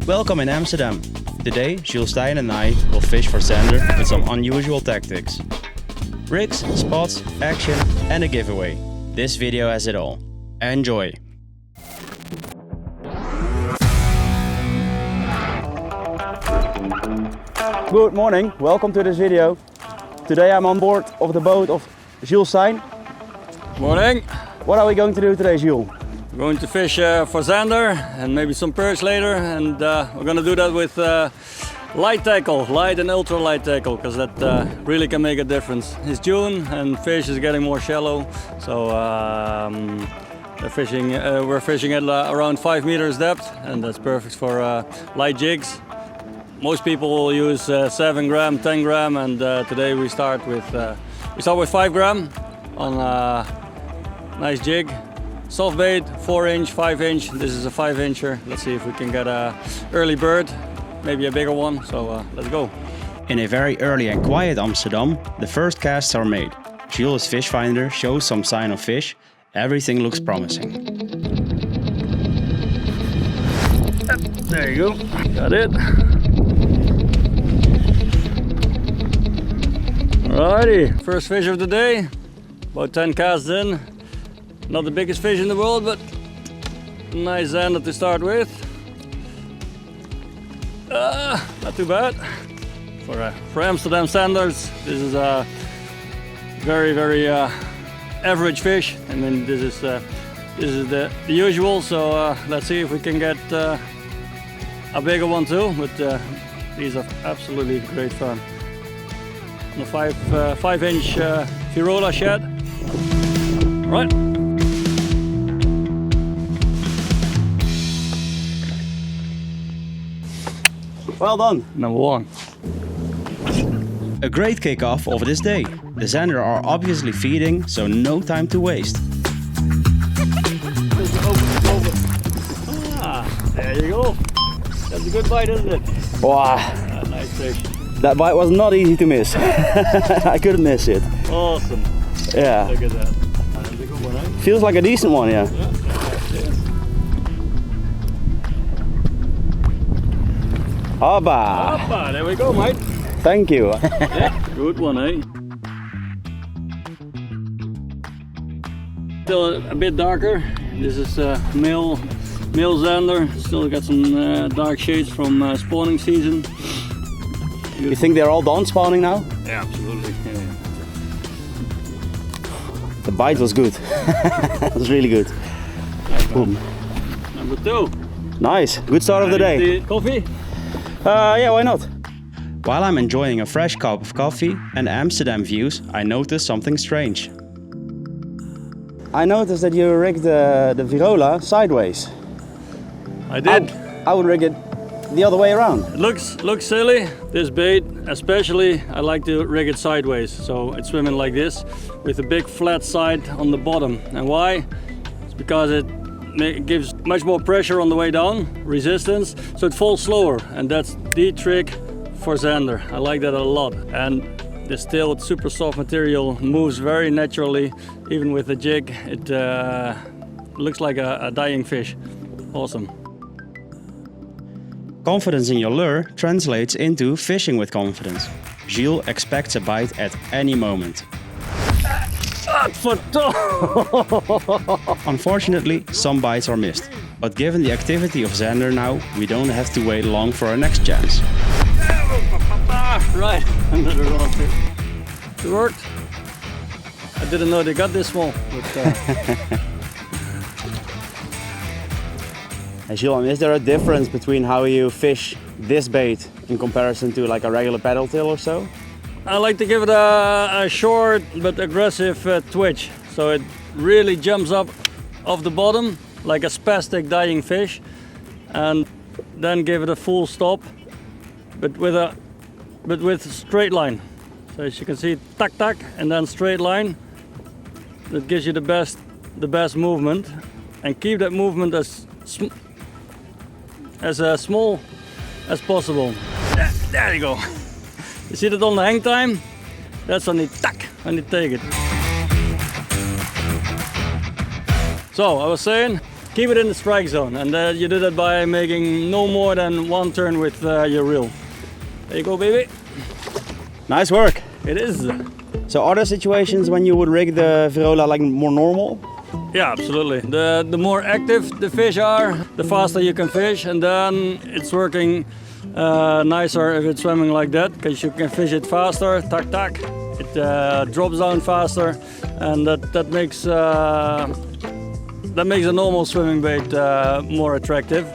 Welcome in Amsterdam. Today, Juul Steyn and I will fish for Zander with some unusual tactics. Rigs, spots, action and a giveaway. This video has it all. Enjoy! Good morning, welcome to this video. Today I'm on board of the boat of Juul Steyn. Morning. What are we going to do today, Juul? We're going to fish for Zander and maybe some perch later, and we're going to do that with light tackle, light and ultra light tackle, because that really can make a difference. It's June and fish is getting more shallow, so we're fishing at around 5 meters depth, and that's perfect for light jigs. Most people will use 7 gram, 10 gram, and today we start with 5 gram on a nice jig. Soft bait, 4-inch, 5-inch. This is a 5-incher. Let's see if we can get an early bird, maybe a bigger one. So let's go. In a very early and quiet Amsterdam, the first casts are made. Juul's fish finder shows some sign of fish. Everything looks promising. There you go. Got it. Alrighty, first fish of the day. About 10 casts in. Not the biggest fish in the world, but nice Zander to start with. Not too bad. For Amsterdam standards, this is a very average fish. I mean, this is the usual. So let's see if we can get a bigger one too. But these are absolutely great fun. On a 5-inch Virola shad. All right. Well done! Number one. A great kickoff of this day. The Zander are obviously feeding, so no time to waste. There you go. That's a good bite, isn't it? Wow! Nice fish. That bite was not easy to miss. I couldn't miss it. Awesome. Yeah. Look at that. That's a good one, eh? Feels like a decent one, yeah. Hoppa! Hoppa, there we go, mate. Thank you. Yeah, good one, eh? Still a bit darker. This is male Zander. Still got some dark shades from spawning season. Beautiful. You think they're all done spawning now? Yeah, absolutely. Yeah. The bite was good. It was really good. Boom. Number 2. Nice. Good start of the day. Coffee? Yeah, why not? While I'm enjoying a fresh cup of coffee and Amsterdam views, I noticed something strange. I noticed that you rigged the Virola sideways. I did. I would rig it the other way around. It looks silly. This bait, especially, I like to rig it sideways. So it's swimming like this with a big flat side on the bottom. And why? It's because it gives much more pressure on the way down, resistance, so it falls slower, and that's the trick for Zander. I like that a lot. And the still super soft material moves very naturally, even with the jig. It looks like a dying fish. Awesome. Confidence in your lure translates into fishing with confidence. Juul expects a bite at any moment. Unfortunately, some bites are missed, but given the activity of Zander now, we don't have to wait long for our next chance. Right, another long fish. It worked. I didn't know they got this small. But, Juul, is there a difference between how you fish this bait in comparison to like a regular paddle tail or so? I like to give it a short but aggressive twitch, so it really jumps up off the bottom like a spastic dying fish, and then give it a full stop, but with straight line. So as you can see, tack tack, and then straight line. That gives you the best movement, and keep that movement as small as possible. There you go. You see that on the hang time? That's on the tack, when you take it. So I was saying, keep it in the strike zone, and you do that by making no more than one turn with your reel. There you go, baby. Nice work. It is. So are there situations when you would rig the Virola like more normal? Yeah, absolutely. The more active the fish are, the faster you can fish, and then it's working nicer if it's swimming like that, because you can fish it faster, tack tack. It drops down faster, and that makes a normal swimming bait more attractive.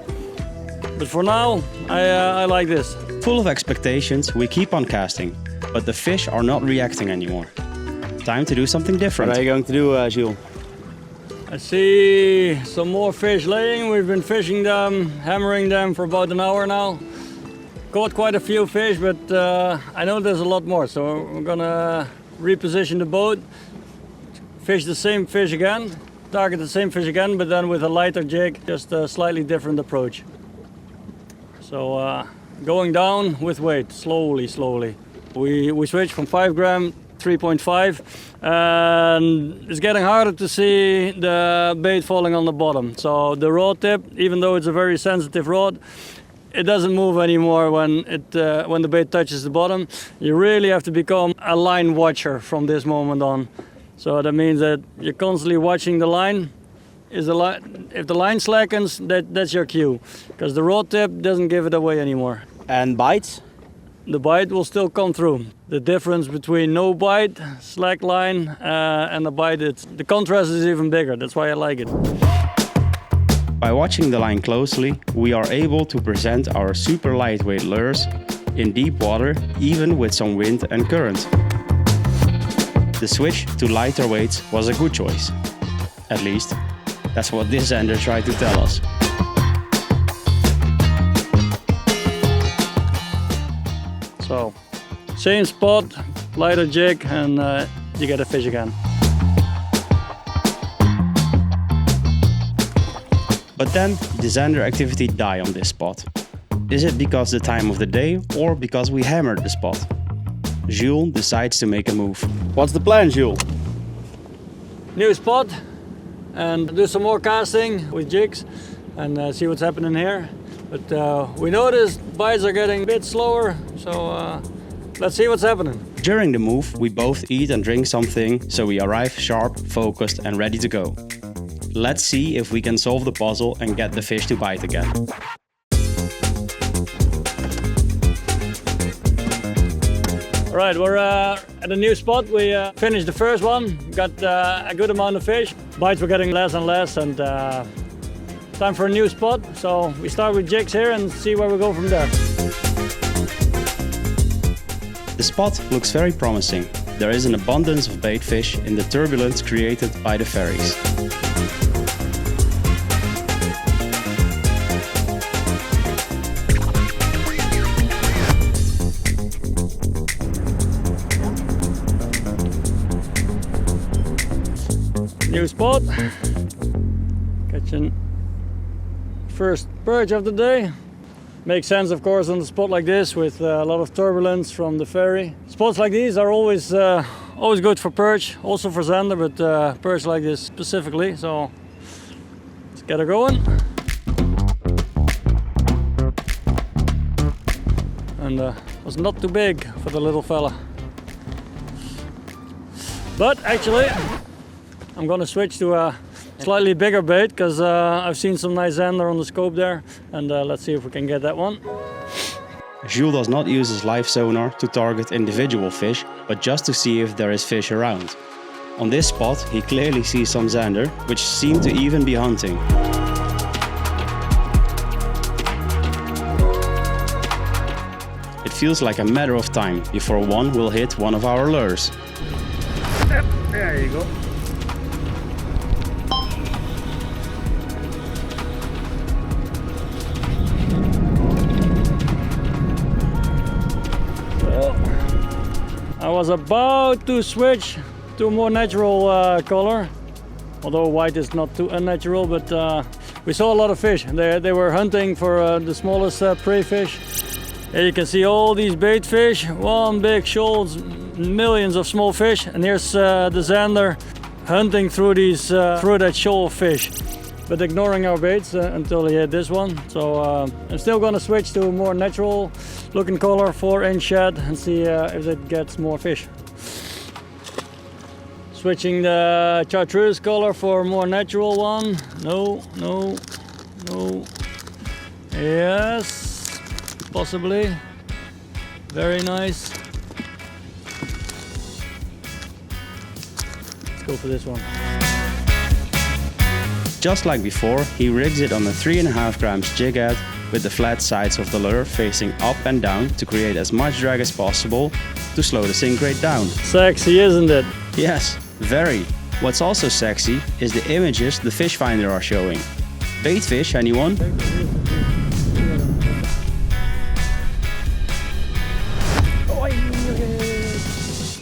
But for now, I like this. Full of expectations, we keep on casting, but the fish are not reacting anymore. Time to do something different. What are you going to do, Juul? I see some more fish laying. We've been fishing them, hammering them for about an hour now. Caught quite a few fish, but I know there's a lot more. So we're gonna reposition the boat, fish the same fish again, target the same fish again, but then with a lighter jig, just a slightly different approach. So going down with weight, slowly. We switch from 5 gram 3.5, and it's getting harder to see the bait falling on the bottom. So the rod tip, even though it's a very sensitive rod, it doesn't move anymore when the bait touches the bottom. You really have to become a line watcher from this moment on. So that means that you're constantly watching the line. If the line slackens, that's your cue, because the rod tip doesn't give it away anymore. And bites? The bite will still come through. The difference between no bite, slack line, and the bite, the contrast is even bigger. That's why I like it. By watching the line closely, we are able to present our super lightweight lures in deep water, even with some wind and current. The switch to lighter weights was a good choice. At least, that's what this Zander tried to tell us. So, same spot, lighter jig, and you get a fish again. But then the Zander activity died on this spot. Is it because the time of the day or because we hammered the spot? Juul decides to make a move. What's the plan, Juul? New spot, and do some more casting with jigs and see what's happening here. But we noticed bites are getting a bit slower, so let's see what's happening. During the move, we both eat and drink something, so we arrive sharp, focused and ready to go. Let's see if we can solve the puzzle and get the fish to bite again. Alright, we're at a new spot. We finished the first one, got a good amount of fish. Bites were getting less and less, and time for a new spot. So we start with jigs here and see where we go from there. The spot looks very promising. There is an abundance of bait fish in the turbulence created by the ferries. New spot. Catching first perch of the day. Makes sense, of course, on a spot like this with a lot of turbulence from the ferry. Spots like these are always good for perch, also for Zander, but perch like this specifically. So let's get her going. And was not too big for the little fella. But actually, I'm gonna switch to a slightly bigger bait, because I've seen some nice Zander on the scope there, and let's see if we can get that one. Juul does not use his live sonar to target individual fish, but just to see if there is fish around. On this spot he clearly sees some Zander, which seem to even be hunting. It feels like a matter of time before one will hit one of our lures. Yep, there you go. I was about to switch to a more natural color, although white is not too unnatural, but we saw a lot of fish. They were hunting for the smallest prey fish. Here you can see all these bait fish, one big shoals, millions of small fish, and here's the Zander hunting through that shoal of fish. but ignoring our baits until he hit this one. So I'm still gonna switch to a more natural looking color, 4-inch shad, and see if it gets more fish. Switching the chartreuse color for a more natural one. No, no, no. Yes, possibly. Very nice. Let's go for this one. Just like before, he rigs it on a 3.5 grams jig head with the flat sides of the lure facing up and down to create as much drag as possible to slow the sink rate down. Sexy, isn't it? Yes, very. What's also sexy is the images the fish finder are showing. Bait fish, anyone?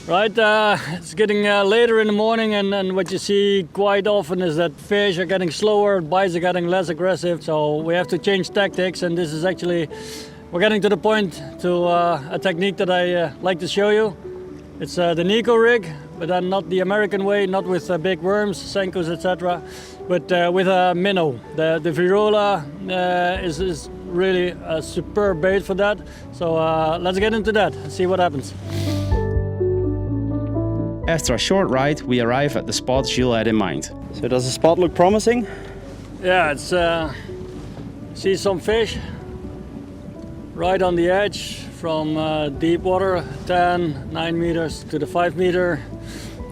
Right, it's getting later in the morning, and what you see quite often is that fish are getting slower, bites are getting less aggressive, so we have to change tactics, and this is actually, we're getting to the point to a technique that I like to show you. It's the Neko rig, but then not the American way, not with big worms, Senkos, etc., but with a minnow. The Virola is really a superb bait for that, so let's get into that and see what happens. After a short ride, we arrive at the spot Juul had in mind. So does the spot look promising? Yeah, it's see some fish right on the edge from deep water, 10, 9 meters to the 5 meter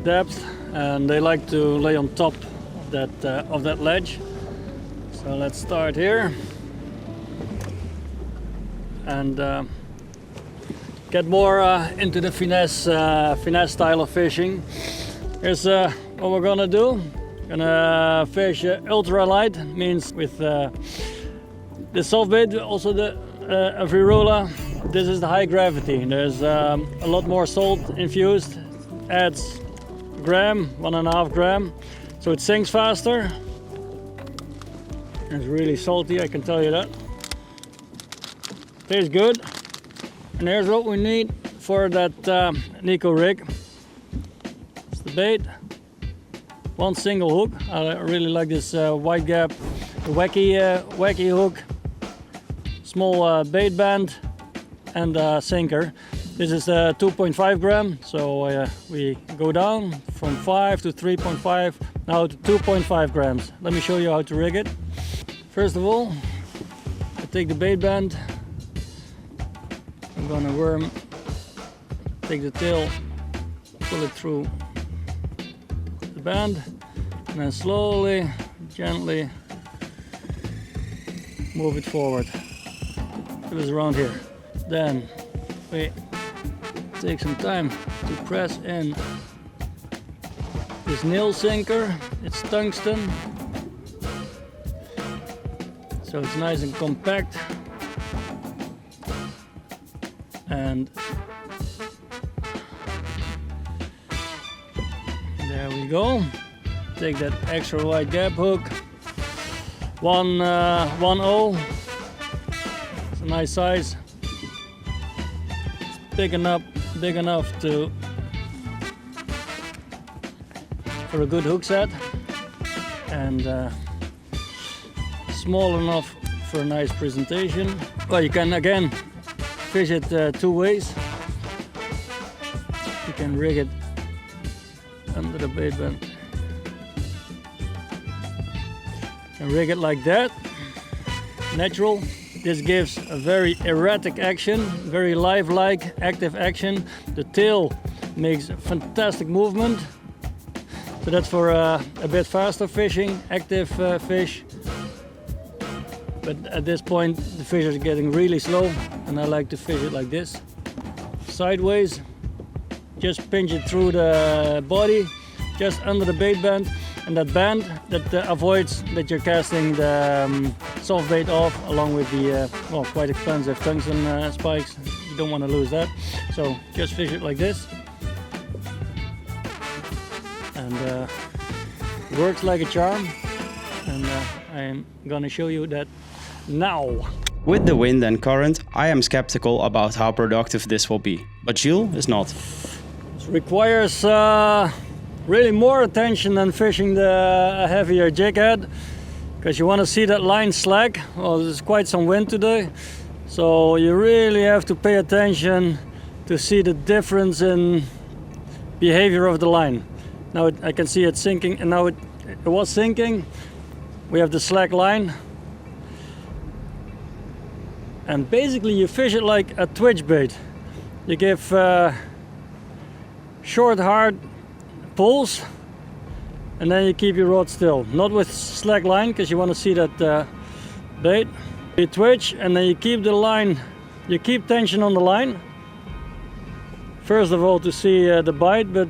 depth, and they like to lay on top of that ledge. So let's start here and get more into the finesse style of fishing. Here's what we're gonna do. Gonna fish ultralight, means with the soft bait, also the Virola. This is the high gravity. There's a lot more salt infused. Adds a gram, 1.5 gram, so it sinks faster. It's really salty, I can tell you that. Tastes good. And here's what we need for that Neko rig. It's the bait, one single hook. I really like this wide gap, the wacky hook, small bait band, and a sinker. This is 2.5 gram, so we go down from 5 to 3.5, now to 2.5 grams. Let me show you how to rig it. First of all, I take the bait band. I'm gonna worm, take the tail, pull it through the band, and then slowly, gently move it forward. It was around here. Then we take some time to press in this nail sinker. It's tungsten, so it's nice and compact. And there we go. Take that extra wide gap hook. 1.0. It's a nice size. It's big enough for a good hook set, and small enough for a nice presentation. Well, you can again fish it two ways. You can rig it under the bait band and rig it like that, natural. This gives a very erratic action, very lifelike, active action. The tail makes fantastic movement, so that's for a bit faster fishing, active fish. But at this point the fish are getting really slow, and I like to fish it like this, sideways. Just pinch it through the body, just under the bait band, and that band that avoids that you're casting the soft bait off, along with the well, quite expensive tungsten spikes. You don't want to lose that, so just fish it like this, and it works like a charm. And I'm gonna show you that now. With the wind and current, I am skeptical about how productive this will be, but Juul is not. It requires really more attention than fishing the heavier jig head, because you want to see that line slack. Well, there's quite some wind today, so you really have to pay attention to see the difference in behavior of the line. Now I can see it sinking, and now it was sinking. We have the slack line, and basically you fish it like a twitch bait. You give short, hard pulls, and then you keep your rod still. Not with slack line, because you want to see that bait. You twitch, and then you keep the line, you keep tension on the line. First of all, to see the bite, but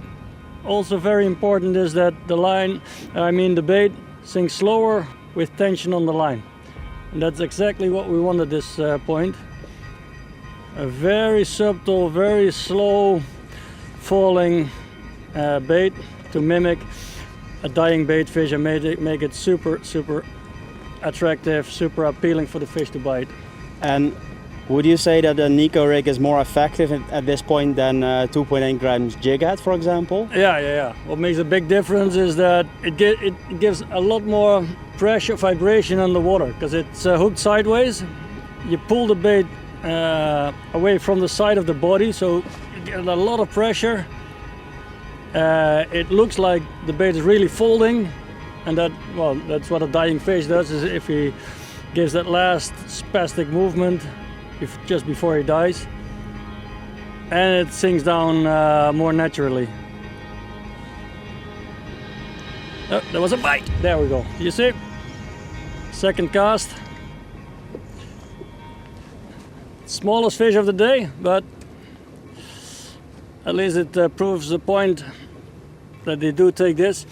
also very important is that the bait sinks slower with tension on the line. And that's exactly what we want at this point. A very subtle, very slow falling bait to mimic a dying bait fish and make it super, super attractive, super appealing for the fish to bite. And would you say that the Neko rig is more effective at this point than 2.8 grams jig head, for example? Yeah. What makes a big difference is that it gives a lot more pressure, vibration on the water, because it's hooked sideways. You pull the bait away from the side of the body, so you get a lot of pressure. It looks like the bait is really folding, and that's what a dying fish does, is if he gives that last spastic movement just before he dies, and it sinks down more naturally. Oh, there was a bite. There we go. You see? Second cast. Smallest fish of the day, but at least it proves the point that they do take this.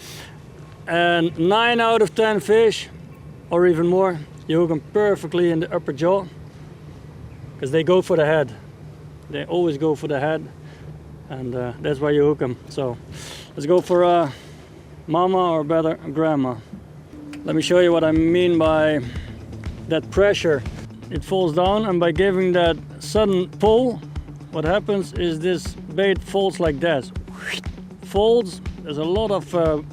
And 9 out of 10 fish, or even more, you hook them perfectly in the upper jaw, because they go for the head. They always go for the head, and that's why you hook them. So let's go for mama, or better grandma. Let me show you what I mean by that pressure. It falls down, and by giving that sudden pull, what happens is this bait folds like that. Folds, there's a lot of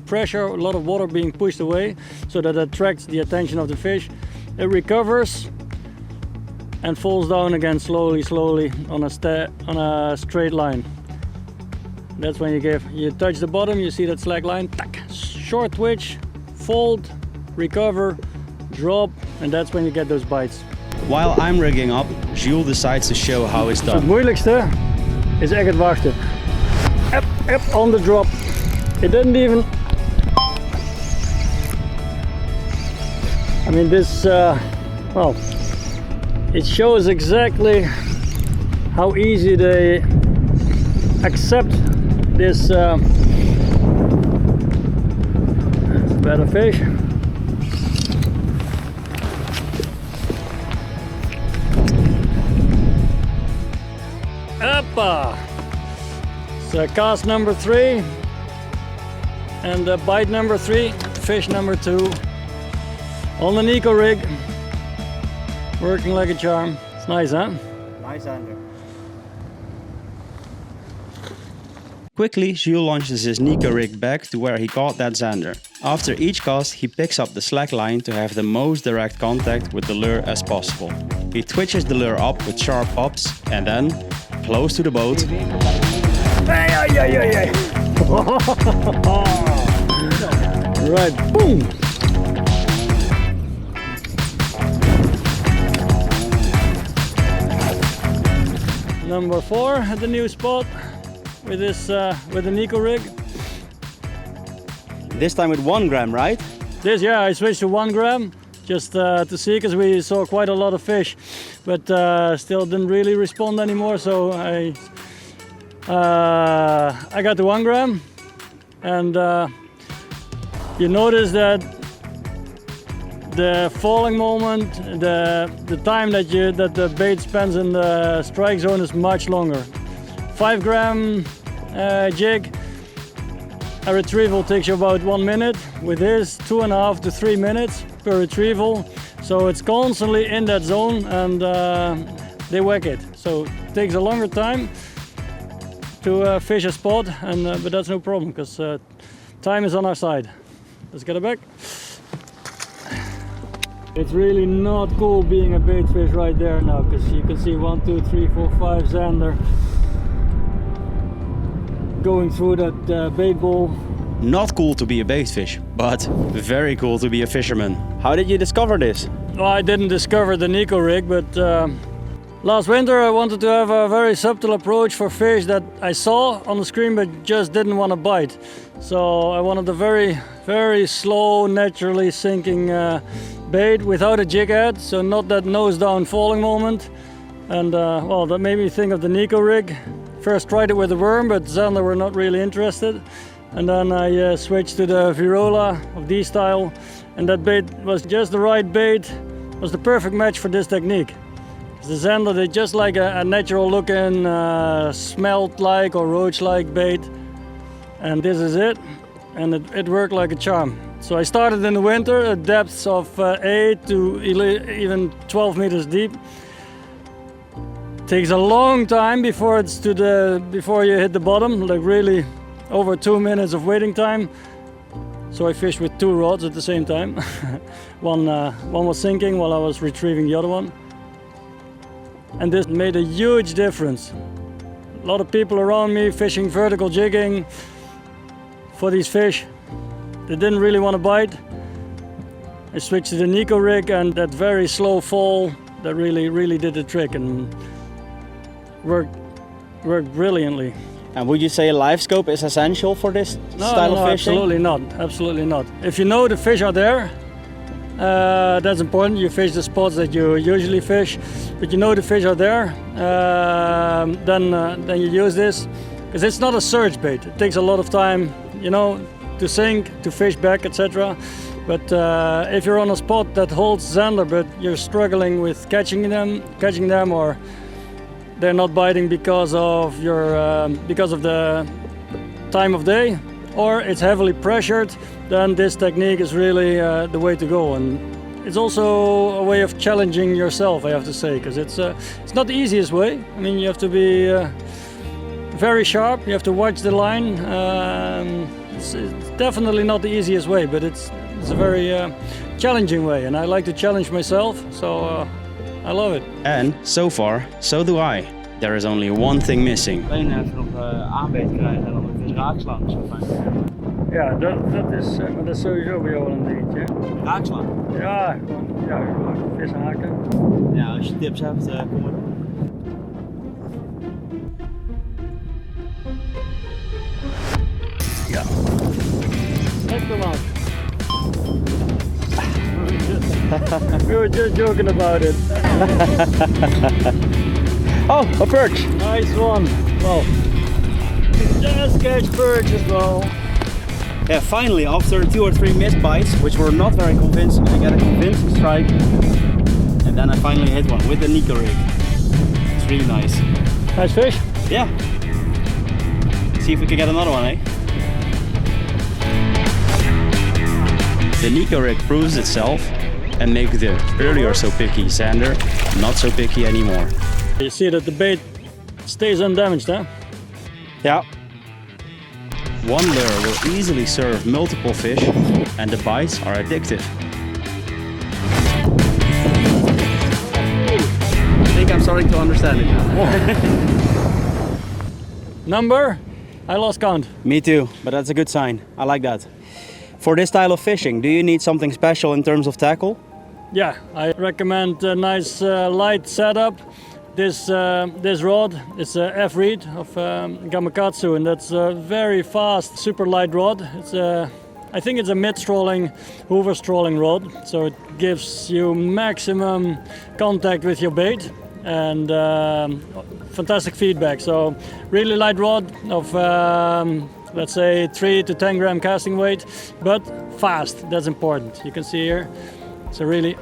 pressure, a lot of water being pushed away, so that attracts the attention of the fish. It recovers and falls down again slowly on a straight line. That's when you touch the bottom, you see that slack line, tack, short twitch, fold, recover, drop, and that's when you get those bites. While I'm rigging up, Juul decides to show how it's done. Het moeilijkste is echt het wachten. Up on the drop. It didn't even. I mean, this. It shows exactly how easy they accept this. Better fish. Uppa! So cast number 3 and bite number 3, fish number 2 on the Neko rig, working like a charm. It's nice, huh? Nice, Zander. Quickly, Juul launches his Neko rig back to where he caught that Zander. After each cast, he picks up the slack line to have the most direct contact with the lure as possible. He twitches the lure up with sharp pops, and then, close to the boat, right, boom! Number 4 at the new spot with this with the Neko rig. This time with 1 gram, right? I switched to 1 gram just to see, because we saw quite a lot of fish, but still didn't really respond anymore. So I got to 1 gram, and you notice that the falling moment, the time that the bait spends in the strike zone is much longer. 5 gram jig, a retrieval takes you about 1 minute. With this, 2.5 to 3 minutes per retrieval. So it's constantly in that zone, and they whack it. So it takes a longer time to fish a spot, and but that's no problem, because time is on our side. Let's get it back. It's really not cool being a bait fish right there now, because you can see 1, 2, 3, 4, 5 Zander going through that bait bowl. Not cool to be a bait fish, but very cool to be a fisherman. How did you discover this? Well, I didn't discover the Neko rig, but last winter I wanted to have a very subtle approach for fish that I saw on the screen but just didn't want to bite. So I wanted a very, very slow, naturally sinking bait without a jig head, so not that nose down falling moment. And well, that made me think of the Neko rig. First tried it with a worm, but Zander were not really interested. And then I switched to the Virola of D-style, and that bait was just the right bait, was the perfect match for this technique. The Zander, they just like a natural looking smelt-like or roach-like bait, and this is it, and it worked like a charm. So I started in the winter at depths of 8 to even 12 meters deep. Takes a long time before you hit the bottom, like really over 2 minutes of waiting time. So I fished with 2 rods at the same time. one was sinking while I was retrieving the other one. And this made a huge difference. A lot of people around me fishing vertical jigging for these fish. They didn't really want to bite. I switched to the Neko rig, and that very slow fall that really did the trick and worked brilliantly. And would you say a live scope is essential for this style of fishing? Absolutely not. Absolutely not. If you know the fish are there, that's important. You fish the spots that you usually fish, but you know the fish are there, then you use this, because it's not a surge bait. It takes a lot of time, you know, to sink, to fish back, etc. But if you're on a spot that holds Zander, but you're struggling with catching them, or they're not biting because of the time of day, or it's heavily pressured, then this technique is really the way to go. And it's also a way of challenging yourself, I have to say, because it's not the easiest way. I mean, you have to be very sharp. You have to watch the line. It's definitely not the easiest way, but it's a very challenging way, and I like to challenge myself. So. I love it. And so far, so do I. There is only one thing missing. Alleen even nog aanbeet krijgen en dan ook eens raakslaan. Dat is wel fijn. Ja, dat is sowieso bij jou wel een dingetje. Raakslaan? Ja, gewoon vis haken. Ja, als je tips hebt, kom maar. Ja. Lekker man. We were just joking about it. Oh, a perch! Nice one. Well, just catch perch as well. Yeah, finally, after 2 or 3 missed bites, which were not very convincing, I got a convincing strike. And then I finally hit one with the Neko rig. It's really nice. Nice fish? Yeah. See if we can get another one, eh? The Neko rig proves itself and makes the earlier so picky Zander not so picky anymore. You see that the bait stays undamaged, huh? Yeah. One lure will easily serve multiple fish, and the bites are addictive. I think I'm starting to understand it now. Number? I lost count. Me too, but that's a good sign. I like that. For this style of fishing, do you need something special in terms of tackle? Yeah, I recommend a nice light setup. This rod is a F-reed of Gamakatsu, and that's a very fast, super light rod. It's I think it's a mid-strolling, Hoover strolling rod, so it gives you maximum contact with your bait and fantastic feedback. So really light rod of let's say 3 to 10 gram casting weight, but fast. That's important. You can see here. It's a really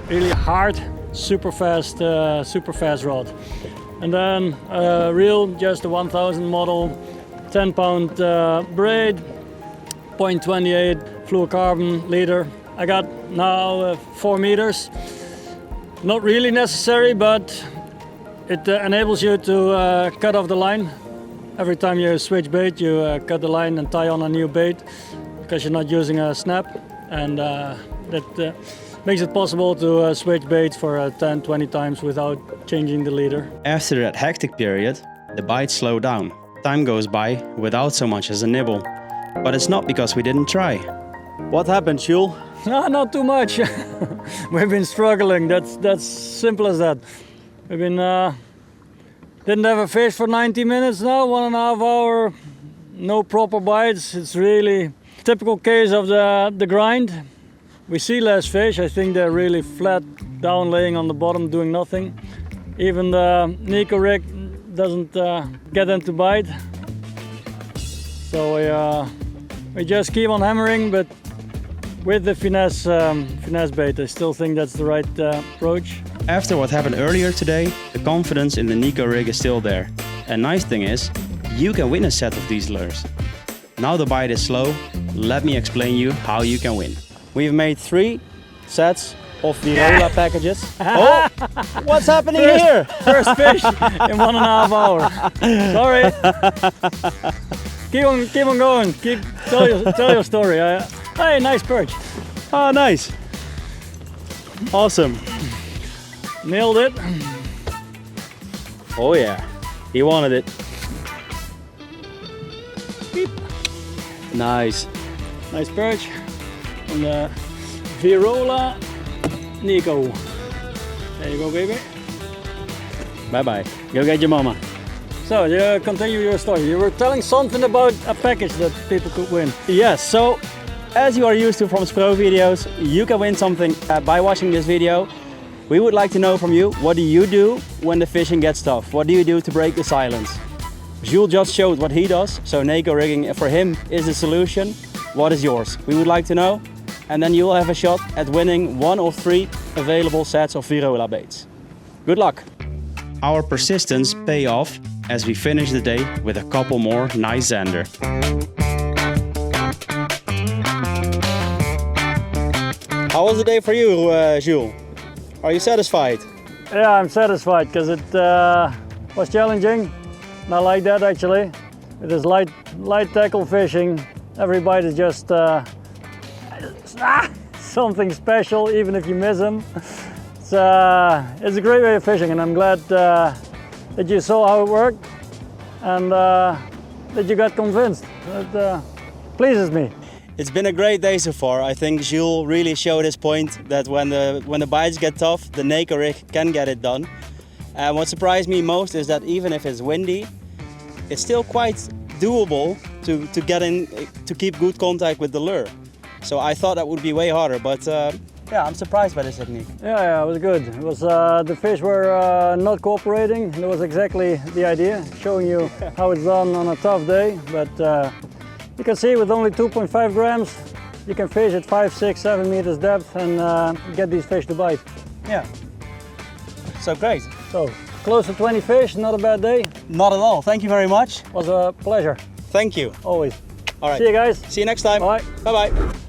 hard, super fast rod. And then reel, just a 1000 model, 10-pound braid, 0.28 fluorocarbon leader. I got now 4 meters. Not really necessary, but it enables you to cut off the line. Every time you switch bait, you cut the line and tie on a new bait because you're not using a snap, and that makes it possible to switch baits for 10, 20 times without changing the leader. After that hectic period, the bites slow down. Time goes by without so much as a nibble. But it's not because we didn't try. What happened, Juul? No, not too much. We've been struggling. That's simple as that. We've been didn't have a fish for 90 minutes now, 1.5 hour, no proper bites. It's really typical case of the grind. We see less fish. I think they're really flat down, laying on the bottom, doing nothing. Even the Neko rig doesn't get them to bite. So we just keep on hammering, but with the finesse bait, I still think that's the right approach. After what happened earlier today, the confidence in the Neko rig is still there. And nice thing is, you can win a set of these lures. Now the bite is slow, let me explain you how you can win. We've made 3 sets of Virola packages. Oh, what's happening here? First fish in 1.5 hours. Sorry. Keep on going. Tell your story. Hey, nice perch. Oh, nice. Awesome. Nailed it. Oh yeah, he wanted it. Beep. Nice. Nice perch on the Virola Neko. There you go, baby. Bye bye. Go get your mama. So, you continue your story. You were telling something about a package that people could win. Yes, so as you are used to from SPRO videos, you can win something by watching this video. We would like to know from you, what do you do when the fishing gets tough? What do you do to break the silence? Juul just showed what he does, so Neko rigging for him is the solution. What is yours? We would like to know, and then you'll have a shot at winning 1 of 3 available sets of Virola baits. Good luck! Our persistence pay off as we finish the day with a couple more nice Zander. How was the day for you, Juul? Are you satisfied? Yeah, I'm satisfied because it was challenging. And I like that actually. It is light tackle fishing. Every bite is just something special, even if you miss them. It's a great way of fishing, and I'm glad that you saw how it worked and that you got convinced. It pleases me. It's been a great day so far. I think Juul really showed his point that when the bites get tough, the Neko rig can get it done. And what surprised me most is that even if it's windy, it's still quite doable to get in, to keep good contact with the lure. So I thought that would be way harder, but yeah, I'm surprised by this technique. Yeah, it was good. It was the fish were not cooperating. That was exactly the idea, showing you how it's done on a tough day. But you can see with only 2.5 grams, you can fish at 5, 6, 7 meters depth and get these fish to bite. Yeah. So great. So close to 20 fish, not a bad day. Not at all. Thank you very much. It was a pleasure. Thank you. Always. All right. See you guys. See you next time. Bye. Bye-bye.